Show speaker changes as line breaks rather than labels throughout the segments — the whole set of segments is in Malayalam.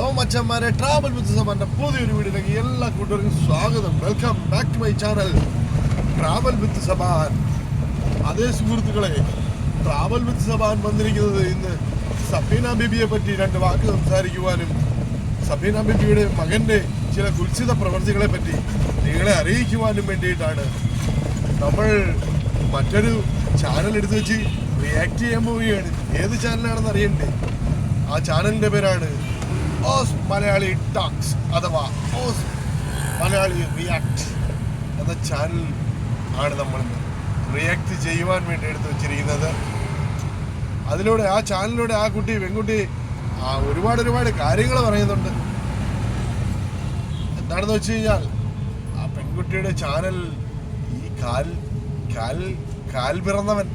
ഹലോ മച്ചന്മാരെ, ട്രാവൽ വിത്ത് സബാന്റെ പുതിയൊരു വീഡിയോയിലേക്ക് എല്ലാ കൂട്ടുകാർക്കും സ്വാഗതം. Welcome back to my channel travel with Saban. അതേ സുഹൃത്തുക്കളെ, ട്രാവൽ വിത്ത് സബാൻ വന്നിരിക്കുന്നത് ഇന്ന് സഫീന ബീബിയെ പറ്റി രണ്ട് വാക്ക് സംസാരിക്കുവാനും സഫീന ബീബിയുടെ മകന്റെ ചില കുൽസിത പ്രവർത്തികളെ പറ്റി നിങ്ങളെ അറിയിക്കുവാനും വേണ്ടിയിട്ടാണ്. നമ്മൾ മറ്റൊരു ചാനൽ എടുത്തു വെച്ച് റിയാക്ട് ചെയ്യാൻ പോവുകയാണ്. ഏത് ചാനലാണെന്ന് അറിയണ്ടേ? ആ ചാനലിന്റെ പേരാണ് ഓസ് മലയാളി ടോക്സ് അഥവാ ഓസ് മലയാളി റിയാക്ട് എന്ന ചാനൽ ആണ് നമ്മൾ റിയാക്ട് ചെയ്യുവാൻ വേണ്ടി എടുത്തു വെച്ചിരിക്കുന്നത്. അതിലൂടെ ആ ചാനലിലൂടെ ആ പെൺകുട്ടി ഒരുപാട് കാര്യങ്ങൾ പറയുന്നുണ്ട്. എന്താണെന്ന് വെച്ച് കഴിഞ്ഞാൽ ആ പെൺകുട്ടിയുടെ ചാനൽ ഈ കാല് പിറന്നവൻ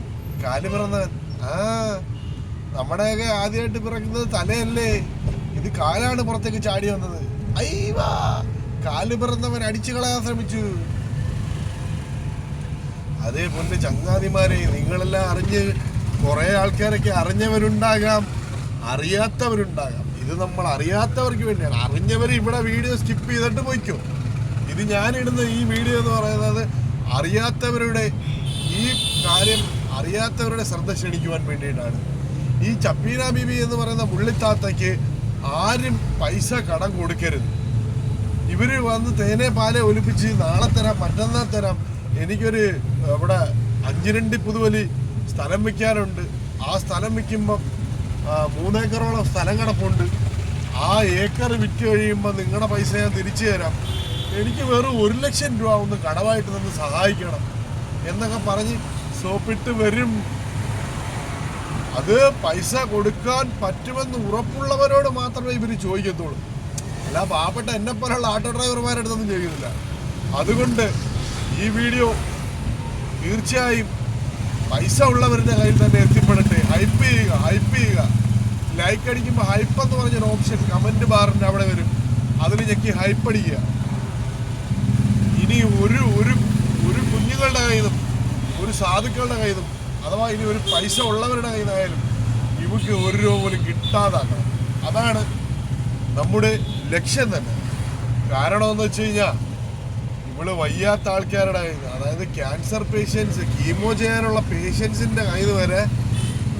നമ്മുടെയൊക്കെ ആദ്യമായിട്ട് പിറക്കുന്നത് തലയല്ലേ, ഇത് കാലാണ് പുറത്തേക്ക് ചാടി വന്നത്. അയ്യവാ, കാല് പിറന്നവൻ അടിച്ചു കളയാൻ ശ്രമിച്ചു. അതേപോലെ ചങ്ങാതിമാരെ, നിങ്ങളെല്ലാം അറിഞ്ഞ് കുറെ ആൾക്കാരൊക്കെ അറിഞ്ഞവരുണ്ടാകാം, അറിയാത്തവരുണ്ടാകാം. ഇത് നമ്മൾ അറിയാത്തവർക്ക് വേണ്ടിയാണ്. അറിഞ്ഞവർ ഇവിടെ വീഡിയോ സ്കിപ്പ് ചെയ്തിട്ട് പോയിക്കോ. ഇത് ഞാനിടുന്ന ഈ വീഡിയോ എന്ന് പറയുന്നത് അറിയാത്തവരുടെ ഈ കാര്യം അറിയാത്തവരുടെ ശ്രദ്ധ ക്ഷണിക്കുവാൻ വേണ്ടിയിട്ടാണ്. ഈ സഫീന ബീബി എന്ന് പറയുന്ന മുള്ളിത്താത്തയ്ക്ക് ആരും പൈസ കടം കൊടുക്കരുത്. ഇവര് വന്ന് തേനെ പാലെ ഒലിപ്പിച്ച് നാളെ തരാം മറ്റന്നാൾ തരാം. എനിക്കൊരു ഇവിടെ 5 പുതുവലി സ്ഥലം വിൽക്കാനുണ്ട്. ആ സ്ഥലം വിൽക്കുമ്പം 3 ഏക്കറോളം സ്ഥലം കിടപ്പുണ്ട്. ആ ഏക്കർ വിറ്റ് കഴിയുമ്പോൾ നിങ്ങളുടെ പൈസ ഞാൻ തിരിച്ചു തരാം. എനിക്ക് വെറും 1 ലക്ഷം രൂപ ഒന്ന് കടമായിട്ട് നിന്ന് സഹായിക്കണം എന്നൊക്കെ പറഞ്ഞ് സോപ്പിട്ട് വരും. അത് പൈസ കൊടുക്കാൻ പറ്റുമെന്ന് ഉറപ്പുള്ളവരോട് മാത്രമേ ഇവർ ചോദിക്കത്തുള്ളൂ. അല്ല പാവപ്പെട്ട എന്നെ പോലുള്ള ഓട്ടോ ഡ്രൈവർമാരെടുത്തൊന്നും ചോദിക്കുന്നില്ല. അതുകൊണ്ട് ഈ വീഡിയോ തീർച്ചയായും പൈസ ഉള്ളവരുടെ കയ്യിൽ തന്നെ എത്തിപ്പെടട്ടെ. ഹൈപ്പ് ചെയ്യുക. ലൈക്ക് അടിക്കുമ്പോൾ ഹൈപ്പ് എന്ന് പറഞ്ഞൊരു ഓപ്ഷൻ കമന്റ് ബാറിൻ്റെ അവിടെ വരും. അതിൽ ഞെക്കി ഹൈപ്പ് അടിക്കുക. ഇനി ഒരു കുഞ്ഞുങ്ങളുടെ കയ്യിൽ നിന്നും ഒരു സാധുക്കളുടെ കയ്യിൽ നിന്നും അഥവാ ഇനി ഒരു പൈസ ഉള്ളവരുടെ കയ്യിൽ നിന്നായാലും ഇവർക്ക് 1 രൂപ പോലും കിട്ടാതാക്കണം. അതാണ് നമ്മുടെ ലക്ഷ്യം തന്നെ. കാരണം എന്ന് വെച്ച് കഴിഞ്ഞാൽ ഇവള് വയ്യാത്ത ആൾക്കാരുടെ കയ്യിൽ നിന്ന്, അതായത് ക്യാൻസർ പേഷ്യൻസ്, കീമോ ചെയ്യാനുള്ള പേഷ്യൻസിന്റെ കയ്യിൽ നിന്ന് വരെ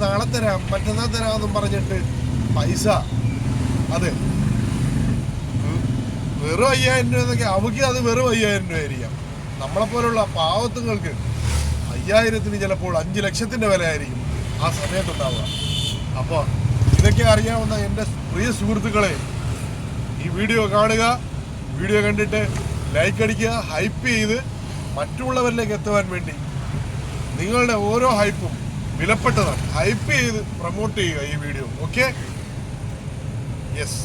നാളെ തരാം മറ്റന്നാൾ തരാമെന്നും പറഞ്ഞിട്ട് പൈസ, അതെ വെറും 5000 രൂപ എന്നൊക്കെ അവർക്ക് അത് വെറും 5000 രൂപ ആയിരിക്കാം. നമ്മളെപ്പോലുള്ള പാവത്തുങ്ങൾക്ക് 5000-ന് ചിലപ്പോൾ 5 ലക്ഷത്തിന്റെ വില ആയിരിക്കും ആ സമയത്തുണ്ടാവുക. അപ്പോൾ ഇതൊക്കെ അറിയാവുന്ന എൻ്റെ പ്രിയ സുഹൃത്തുക്കളെ, ഈ വീഡിയോ കാണുക. വീഡിയോ കണ്ടിട്ട് ലൈക്ക് അടിക്കുക, ഹൈപ്പ് ചെയ്ത് മറ്റുള്ളവരിലേക്ക് എത്തുവാൻ വേണ്ടി നിങ്ങളുടെ ഓരോ ഹൈപ്പും വിലപ്പെട്ടതാണ്. ഹൈപ്പ് ചെയ്ത് പ്രൊമോട്ട് ചെയ്യുക ഈ വീഡിയോ. Okay, yes.